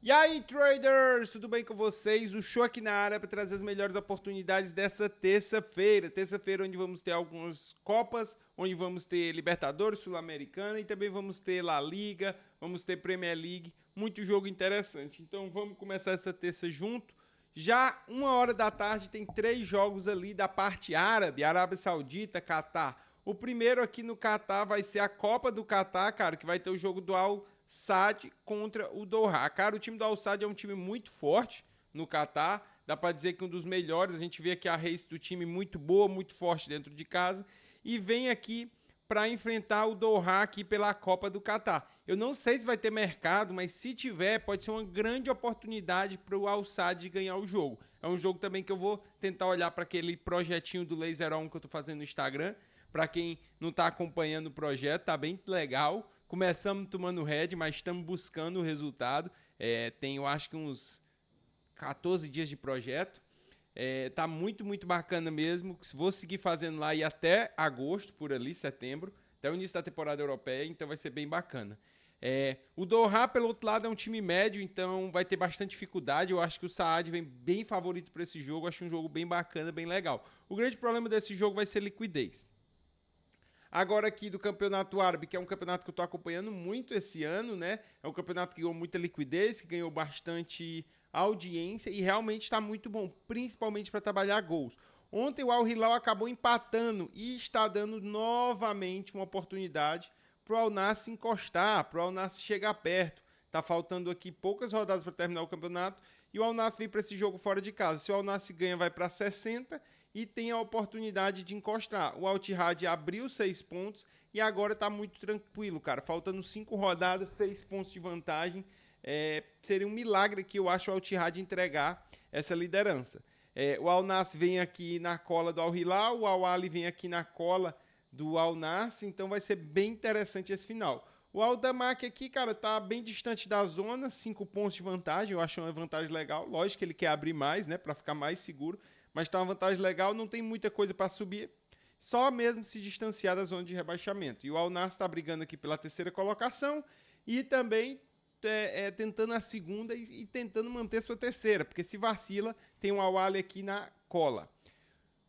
E aí, traders, tudo bem com vocês? O show aqui na área para trazer as melhores oportunidades dessa terça-feira. Terça-feira onde vamos ter algumas Copas, onde vamos ter Libertadores, Sul-Americana e também vamos ter La Liga, vamos ter Premier League, muito jogo interessante. Então vamos começar essa terça junto. Já 1 hora da tarde tem 3 jogos ali da parte árabe, Arábia Saudita, Catar. O primeiro aqui no Catar vai ser a Copa do Catar, cara, que vai ter o jogo do Al Sadd contra o Doha. Cara, o time do Al Sadd é um time muito forte no Catar. Dá pra dizer que um dos melhores. A gente vê aqui a race do time muito boa, muito forte dentro de casa. E vem aqui para enfrentar o Doha aqui pela Copa do Catar. Eu não sei se vai ter mercado, mas se tiver, pode ser uma grande oportunidade para o Al Sadd ganhar o jogo. É um jogo também que eu vou tentar olhar para aquele projetinho do Laser On que eu estou fazendo no Instagram. Para quem não está acompanhando o projeto, tá bem legal. Começamos tomando head, mas estamos buscando o resultado. Tem, eu acho que uns 14 dias de projeto. Tá muito bacana mesmo. Vou seguir fazendo lá e até agosto, por ali, setembro, até o início da temporada europeia, então vai ser bem bacana. O Doha, pelo outro lado, é um time médio, então vai ter bastante dificuldade. Eu acho que o Saad vem bem favorito para esse jogo. Acho um jogo bem bacana, bem legal. O grande problema desse jogo vai ser liquidez. Agora aqui do Campeonato Árabe, que é um campeonato que eu estou acompanhando muito esse ano, né? É um campeonato que ganhou muita liquidez, que ganhou bastante audiência e realmente está muito bom, principalmente para trabalhar gols. Ontem o Al Hilal acabou empatando e está dando novamente uma oportunidade para o Al Nassr encostar, para o Al Nassr chegar perto. Tá faltando aqui poucas rodadas para terminar o campeonato e o Al Nassr vem para esse jogo fora de casa. Se o Al Nassr ganha, vai para 60 e tem a oportunidade de encostar. O Al Ittihad abriu 6 pontos e agora está muito tranquilo, cara. Faltando 5 rodadas, 6 pontos de vantagem. Seria um milagre que eu acho o Al Ittihad entregar essa liderança. O Al Nassr vem aqui na cola do Al Hilal, o Al Ahly vem aqui na cola do Al Nassr, então vai ser bem interessante esse final. O Al Damak aqui, cara, tá bem distante da zona, 5 pontos de vantagem, eu acho uma vantagem legal. Lógico que ele quer abrir mais, né, para ficar mais seguro, mas tá uma vantagem legal, não tem muita coisa para subir, só mesmo se distanciar da zona de rebaixamento. E o Al Nassr tá brigando aqui pela terceira colocação e também tentando a segunda e tentando manter sua terceira, porque se vacila, tem um Al Ahly aqui na cola.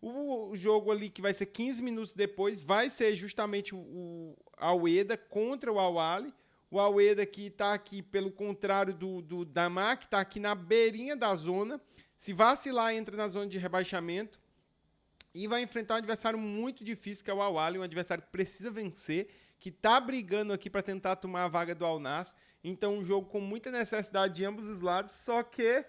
O jogo ali que vai ser 15 minutos depois vai ser justamente o Al Wehda contra o Al Ahly. O Al Wehda que está aqui pelo contrário do Damak, está aqui na beirinha da zona. Se vacilar, entra na zona de rebaixamento e vai enfrentar um adversário muito difícil, que é o Al Ahly, um adversário que precisa vencer, que está brigando aqui para tentar tomar a vaga do Al Nassr. Então, um jogo com muita necessidade de ambos os lados, só que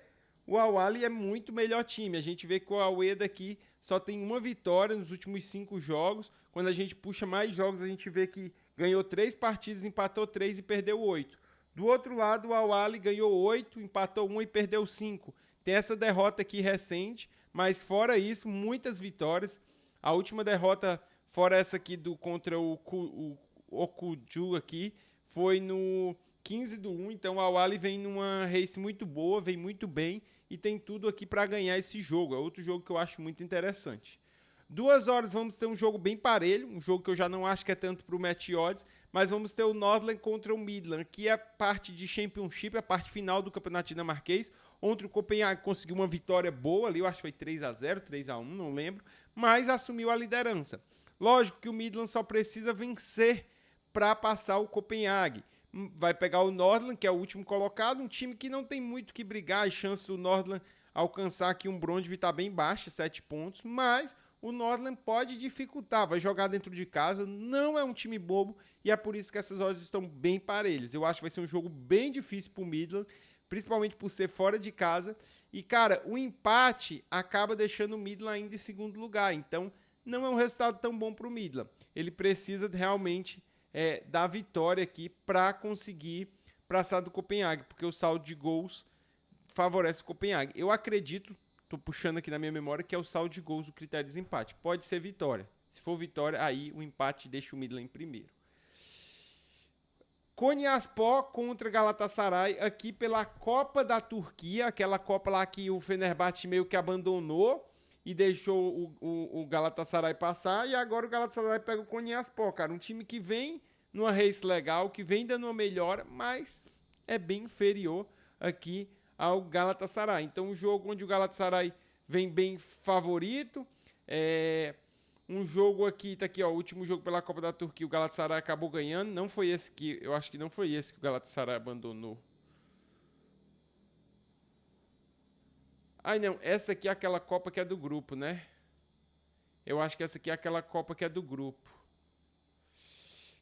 o Al Ahly é muito melhor time. A gente vê que o Al Wehda aqui só tem uma vitória nos últimos 5 jogos. Quando a gente puxa mais jogos, a gente vê que ganhou 3 partidas, empatou 3 e perdeu 8. Do outro lado, o Al Ahly ganhou 8, empatou 1 e perdeu 5. Tem essa derrota aqui recente, mas fora isso, muitas vitórias. A última derrota, fora essa aqui contra o Okuju aqui, foi no 15/1, então o Al Ahly vem numa race muito boa, vem muito bem e tem tudo aqui para ganhar esse jogo. É outro jogo que eu acho muito interessante. 2 horas vamos ter um jogo bem parelho, um jogo que eu já não acho que é tanto para o match odds, mas vamos ter o Northland contra o Midland, que é a parte de Championship, a parte final do campeonato dinamarquês. Ontem o Copenhague conseguiu uma vitória boa ali, eu acho que foi 3-0, 3-1, não lembro, mas assumiu a liderança. Lógico que o Midland só precisa vencer para passar o Copenhague. Vai pegar o Northland, que é o último colocado, um time que não tem muito que brigar, as chances do Northland alcançar aqui um bronze está bem baixa, 7 pontos, mas o Northland pode dificultar, vai jogar dentro de casa, não é um time bobo e é por isso que essas odds estão bem parelhas. Eu acho que vai ser um jogo bem difícil para o Midland, principalmente por ser fora de casa. E, cara, o empate acaba deixando o Midland ainda em segundo lugar, então não é um resultado tão bom para o Midland. Ele precisa realmente da vitória aqui para conseguir passar do Copenhague, porque o saldo de gols favorece o Copenhague. Eu acredito, tô puxando aqui na minha memória, que é o saldo de gols o critério de desempate. Pode ser vitória. Se for vitória, aí o empate deixa o Midland em primeiro. Konyaspor contra Galatasaray aqui pela Copa da Turquia, aquela Copa lá que o Fenerbahçe meio que abandonou e deixou o Galatasaray passar, e agora o Galatasaray pega o Konyaspor, cara, um time que vem numa race legal, que vem dando uma melhora, mas é bem inferior aqui ao Galatasaray. Então, um jogo onde o Galatasaray vem bem favorito. Um jogo aqui, tá aqui, ó, o último jogo pela Copa da Turquia, o Galatasaray acabou ganhando. Não foi esse que, eu acho que não foi esse que o Galatasaray abandonou. Ai, não, essa aqui é aquela Copa que é do grupo, né? Eu acho que essa aqui é aquela Copa que é do grupo.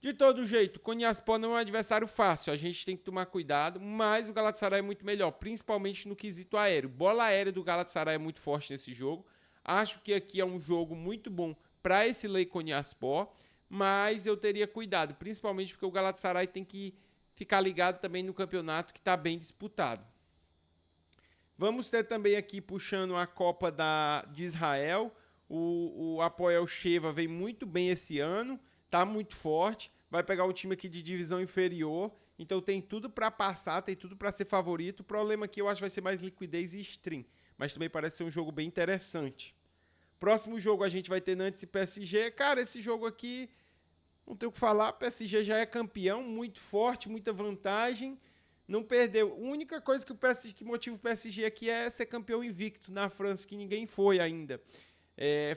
De todo jeito, Konyaspor não é um adversário fácil, a gente tem que tomar cuidado, mas o Galatasaray é muito melhor, principalmente no quesito aéreo. Bola aérea do Galatasaray é muito forte nesse jogo. Acho que aqui é um jogo muito bom para esse Lei Konyaspor, mas eu teria cuidado, principalmente porque o Galatasaray tem que ficar ligado também no campeonato que está bem disputado. Vamos ter também aqui, puxando a Copa de Israel, o Hapoel Sheva vem muito bem esse ano, tá muito forte, vai pegar um time aqui de divisão inferior, então tem tudo para passar, tem tudo para ser favorito. O problema aqui eu acho que vai ser mais liquidez e stream, mas também parece ser um jogo bem interessante. Próximo jogo a gente vai ter Nantes e PSG. Cara, esse jogo aqui, não tem o que falar, PSG já é campeão, muito forte, muita vantagem, não perdeu. A única coisa que motiva o PSG aqui é ser campeão invicto na França, que ninguém foi ainda.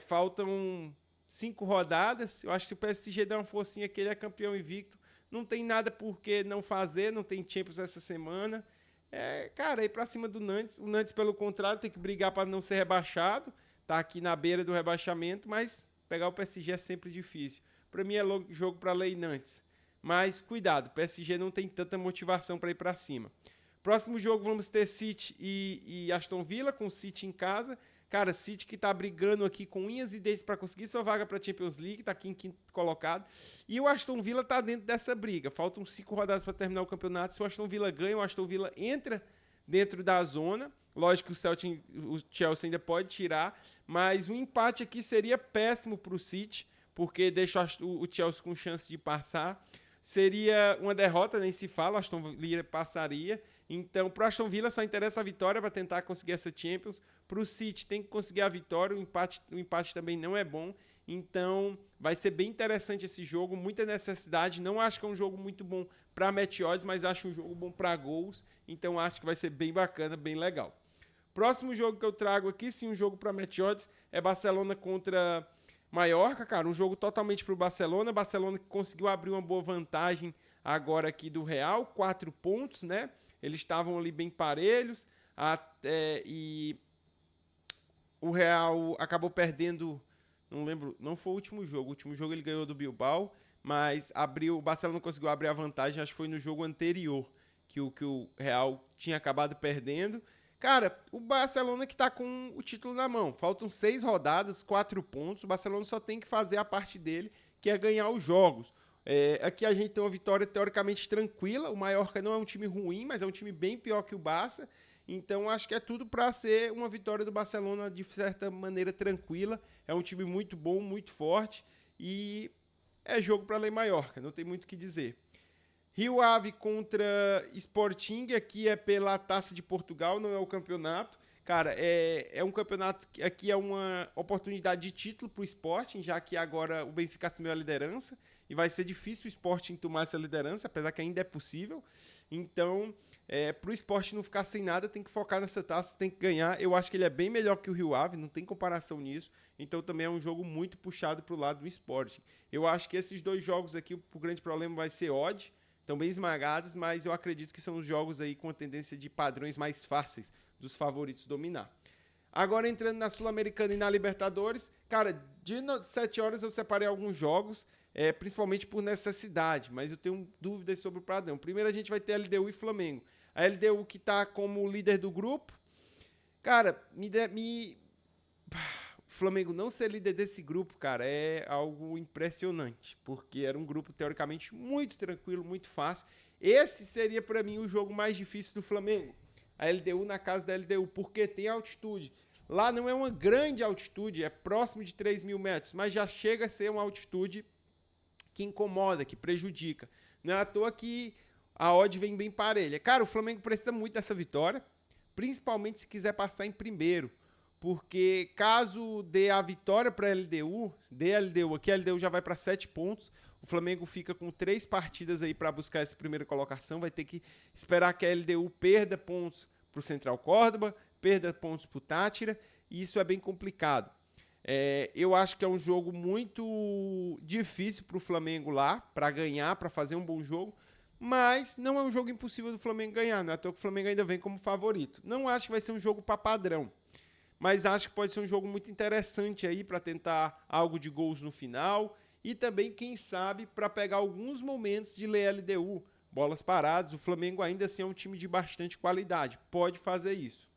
Faltam 5 rodadas, eu acho que se o PSG der uma forcinha que ele é campeão invicto, não tem nada por que não fazer, não tem Champions essa semana. Cara, ir pra cima do Nantes. O Nantes, pelo contrário, tem que brigar para não ser rebaixado, tá aqui na beira do rebaixamento, mas pegar o PSG é sempre difícil. Para mim é jogo para Lei Nantes. Mas cuidado, o PSG não tem tanta motivação para ir para cima. Próximo jogo vamos ter City e Aston Villa, com o City em casa. Cara, City que tá brigando aqui com unhas e dentes para conseguir sua vaga para Champions League, tá aqui em quinto colocado. E o Aston Villa tá dentro dessa briga. Faltam 5 rodadas para terminar o campeonato. Se o Aston Villa ganha, o Aston Villa entra dentro da zona. Lógico que o Chelsea ainda pode tirar, mas um empate aqui seria péssimo para o City, porque deixa o Chelsea com chance de passar. Seria uma derrota, nem se fala, o Aston Villa passaria. Então, para o Aston Villa só interessa a vitória para tentar conseguir essa Champions. Para o City tem que conseguir a vitória, o empate também não é bom. Então, vai ser bem interessante esse jogo, muita necessidade. Não acho que é um jogo muito bom para match odds, mas acho um jogo bom para gols. Então, acho que vai ser bem bacana, bem legal. Próximo jogo que eu trago aqui, sim, um jogo para match odds, é Barcelona contra Mallorca, cara, um jogo totalmente para o Barcelona. Barcelona que conseguiu abrir uma boa vantagem agora aqui do Real, 4 pontos, né? Eles estavam ali bem parelhos, e o Real acabou perdendo, não lembro, não foi o último jogo ele ganhou do Bilbao, mas o Barcelona conseguiu abrir a vantagem, acho que foi no jogo anterior, que o Real tinha acabado perdendo. Cara, o Barcelona que tá com o título na mão. Faltam 6 rodadas, 4 pontos. O Barcelona só tem que fazer a parte dele, que é ganhar os jogos. Aqui a gente tem uma vitória teoricamente tranquila. O Mallorca não é um time ruim, mas é um time bem pior que o Barça. Então acho que é tudo para ser uma vitória do Barcelona de certa maneira tranquila. É um time muito bom, muito forte. E é jogo para Lei Mallorca, não tem muito o que dizer. Rio Ave contra Sporting, aqui é pela Taça de Portugal, não é o campeonato. Cara, é um campeonato que aqui é uma oportunidade de título para o Sporting, já que agora o Benfica assumiu a liderança e vai ser difícil o Sporting tomar essa liderança, apesar que ainda é possível. Então, para o Sporting não ficar sem nada, tem que focar nessa taça, tem que ganhar. Eu acho que ele é bem melhor que o Rio Ave, não tem comparação nisso. Então, também é um jogo muito puxado para o lado do Sporting. Eu acho que esses dois jogos aqui, o grande problema vai ser odd. Estão bem esmagados, mas eu acredito que são os jogos aí com a tendência de padrões mais fáceis dos favoritos dominar. Agora entrando na Sul-Americana e na Libertadores, cara, de 7 horas eu separei alguns jogos, principalmente por necessidade, mas eu tenho dúvidas sobre o padrão. Primeiro a gente vai ter LDU e Flamengo. A LDU que está como líder do grupo, cara, o Flamengo não ser líder desse grupo, cara, é algo impressionante, porque era um grupo teoricamente muito tranquilo, muito fácil. Esse seria para mim o jogo mais difícil do Flamengo. A LDU na casa da LDU, porque tem altitude. Lá não é uma grande altitude, é próximo de 3.000 metros, mas já chega a ser uma altitude que incomoda, que prejudica. Não é à toa que a odd vem bem parelha. Cara, o Flamengo precisa muito dessa vitória, principalmente se quiser passar em primeiro. Porque caso dê a vitória para a LDU, aqui a LDU já vai para 7 pontos, O Flamengo fica com 3 partidas aí para buscar essa primeira colocação. Vai ter que esperar que a LDU perda pontos para o Central Córdoba, perda pontos para o Táchira, e isso é bem complicado. Eu acho que é um jogo muito difícil para o Flamengo lá, para ganhar, para fazer um bom jogo, mas não é um jogo impossível do Flamengo ganhar, né? Até que o Flamengo ainda vem como favorito. Não acho que vai ser um jogo para padrão, mas acho que pode ser um jogo muito interessante aí para tentar algo de gols no final e também, quem sabe, para pegar alguns momentos de LDU, bolas paradas. O Flamengo ainda assim é um time de bastante qualidade, pode fazer isso.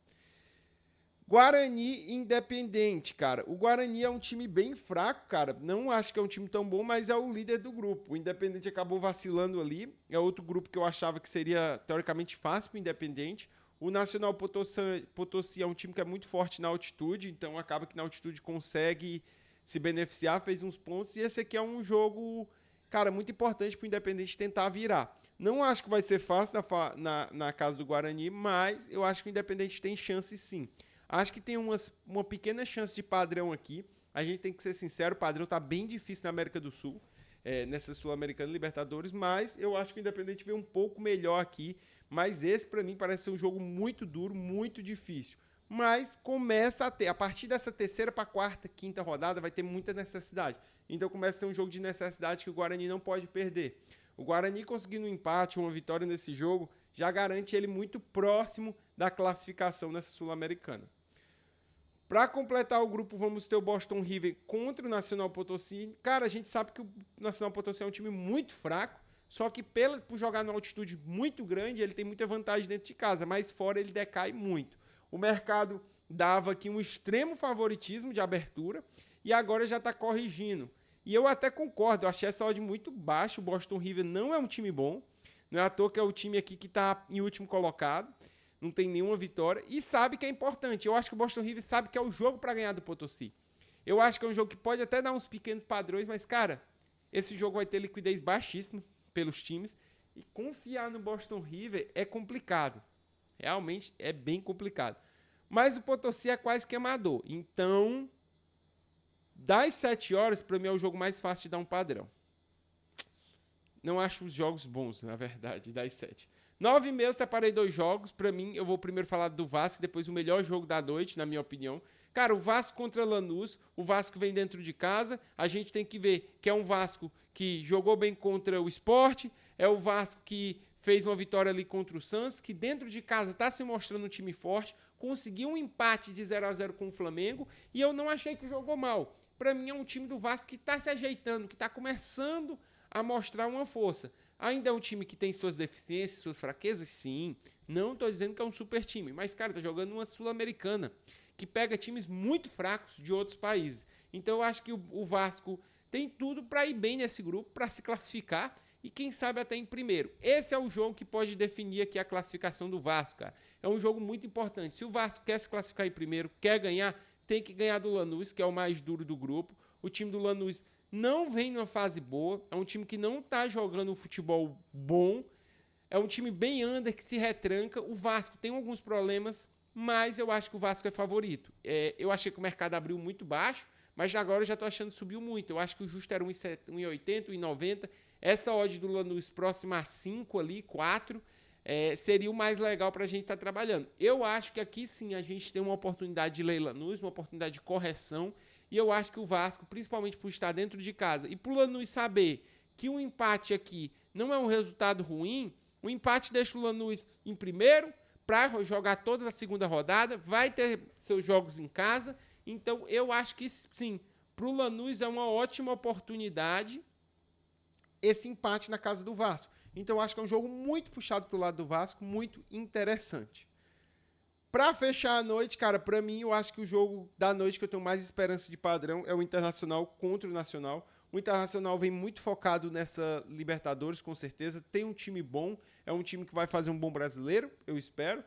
Guarani Independente, cara. O Guarani é um time bem fraco, cara. Não acho que é um time tão bom, mas é o líder do grupo. O Independente acabou vacilando ali. É outro grupo que eu achava que seria teoricamente fácil para o Independente. O Nacional Potosí é um time que é muito forte na altitude, então acaba que na altitude consegue se beneficiar, fez uns pontos. E esse aqui é um jogo, cara, muito importante para o Independente tentar virar. Não acho que vai ser fácil na casa do Guarani, mas eu acho que o Independente tem chance sim. Acho que tem uma pequena chance de padrão aqui. A gente tem que ser sincero, o padrão está bem difícil na América do Sul, nessa Sul-Americana Libertadores, mas eu acho que o Independente veio um pouco melhor aqui. Mas esse, para mim, parece ser um jogo muito duro, muito difícil. Mas começa a ter, a partir dessa terceira para quarta, quinta rodada, vai ter muita necessidade. Então começa a ser um jogo de necessidade que o Guarani não pode perder. O Guarani conseguindo um empate, uma vitória nesse jogo, já garante ele muito próximo da classificação nessa Sul-Americana. Para completar o grupo, vamos ter o Boston River contra o Nacional Potosí. Cara, a gente sabe que o Nacional Potosí é um time muito fraco, só que por jogar numa altitude muito grande, ele tem muita vantagem dentro de casa, mas fora ele decai muito. O mercado dava aqui um extremo favoritismo de abertura e agora já está corrigindo. E eu até concordo, eu achei essa odd muito baixa. O Boston River não é um time bom, não é à toa que é o time aqui que está em último colocado. Não tem nenhuma vitória e sabe que é importante. Eu acho que o Boston River sabe que é o jogo para ganhar do Potosí. Eu acho que é um jogo que pode até dar uns pequenos padrões, mas, cara, esse jogo vai ter liquidez baixíssima pelos times e confiar no Boston River é complicado. Realmente é bem complicado. Mas o Potosí é quase que amador. Então, das 7 horas, para mim é o jogo mais fácil de dar um padrão. Não acho os jogos bons, na verdade, das 7. 9h30, separei 2 jogos. Pra mim, eu vou primeiro falar do Vasco, depois o melhor jogo da noite, na minha opinião. Cara, o Vasco contra Lanús, o Vasco vem dentro de casa. A gente tem que ver que é um Vasco que jogou bem contra o Sport, é o Vasco que fez uma vitória ali contra o Santos, que dentro de casa está se mostrando um time forte, conseguiu um empate de 0-0 com o Flamengo, e eu não achei que jogou mal. Pra mim, é um time do Vasco que está se ajeitando, que está começando a mostrar uma força. Ainda é um time que tem suas deficiências, suas fraquezas, sim. Não estou dizendo que é um super time, mas, cara, tá jogando uma Sul-Americana, que pega times muito fracos de outros países. Então, eu acho que o Vasco tem tudo para ir bem nesse grupo, para se classificar e, quem sabe, até em primeiro. Esse é o jogo que pode definir aqui a classificação do Vasco, cara. É um jogo muito importante. Se o Vasco quer se classificar em primeiro, quer ganhar, tem que ganhar do Lanús, que é o mais duro do grupo. O time do Lanús não vem numa fase boa, é um time que não está jogando um futebol bom, é um time bem under, que se retranca. O Vasco tem alguns problemas, mas eu acho que o Vasco é favorito. Eu achei que o mercado abriu muito baixo, mas agora eu já estou achando que subiu muito. Eu acho que o justo era 1,80, 1,90. Essa odd do Lanús próxima a 5 ali, 4, seria o mais legal para a gente estar trabalhando. Eu acho que aqui sim a gente tem uma oportunidade de ler Lanús, uma oportunidade de correção. E eu acho que o Vasco, principalmente por estar dentro de casa e por Lanús saber que um empate aqui não é um resultado ruim, o empate deixa o Lanús em primeiro para jogar toda a segunda rodada, vai ter seus jogos em casa. Então, eu acho que sim, para o Lanús é uma ótima oportunidade esse empate na casa do Vasco. Então, eu acho que é um jogo muito puxado para o lado do Vasco, muito interessante. Pra fechar a noite, cara, pra mim, eu acho que o jogo da noite que eu tenho mais esperança de padrão é o Internacional contra o Nacional. O Internacional vem muito focado nessa Libertadores, com certeza. Tem um time bom, é um time que vai fazer um bom brasileiro, eu espero.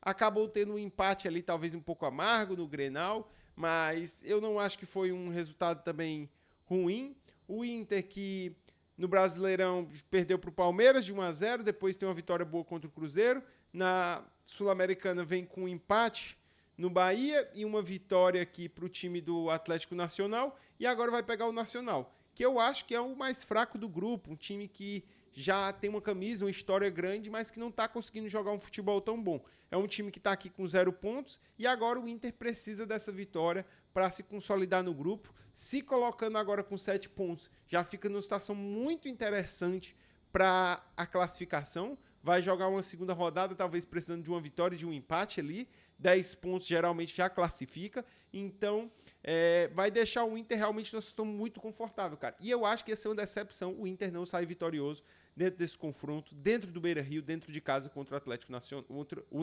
Acabou tendo um empate ali, talvez um pouco amargo no Grenal, mas eu não acho que foi um resultado também ruim. O Inter, que no Brasileirão perdeu para o Palmeiras de 1-0, depois tem uma vitória boa contra o Cruzeiro. Na Sul-Americana vem com um empate no Bahia e uma vitória aqui para o time do Atlético Nacional, e agora vai pegar o Nacional, que eu acho que é o mais fraco do grupo, um time que já tem uma camisa, uma história grande, mas que não está conseguindo jogar um futebol tão bom. É um time que está aqui com 0 pontos e agora o Inter precisa dessa vitória para se consolidar no grupo. Se colocando agora com 7 pontos, já fica numa situação muito interessante para a classificação. Vai jogar uma segunda rodada, talvez precisando de uma vitória e de um empate ali. 10 pontos geralmente já classifica. Então, vai deixar o Inter realmente numa situação muito confortável, cara. E eu acho que ia ser uma decepção o Inter não sair vitorioso dentro desse confronto, dentro do Beira-Rio, dentro de casa contra o Atlético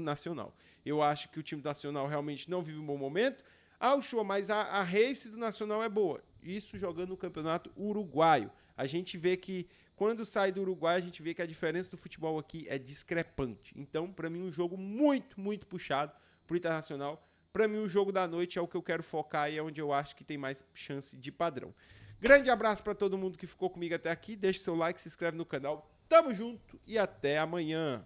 Nacional. Eu acho que o time do Nacional realmente não vive um bom momento. Ah, o show, mas a race do Nacional é boa. Isso jogando no campeonato uruguaio. A gente vê que quando sai do Uruguai, a gente vê que a diferença do futebol aqui é discrepante. Então, para mim, um jogo muito, muito puxado pro Internacional. Para mim, o jogo da noite é o que eu quero focar e é onde eu acho que tem mais chance de padrão. Grande abraço para todo mundo que ficou comigo até aqui. Deixe seu like, se inscreve no canal. Tamo junto e até amanhã.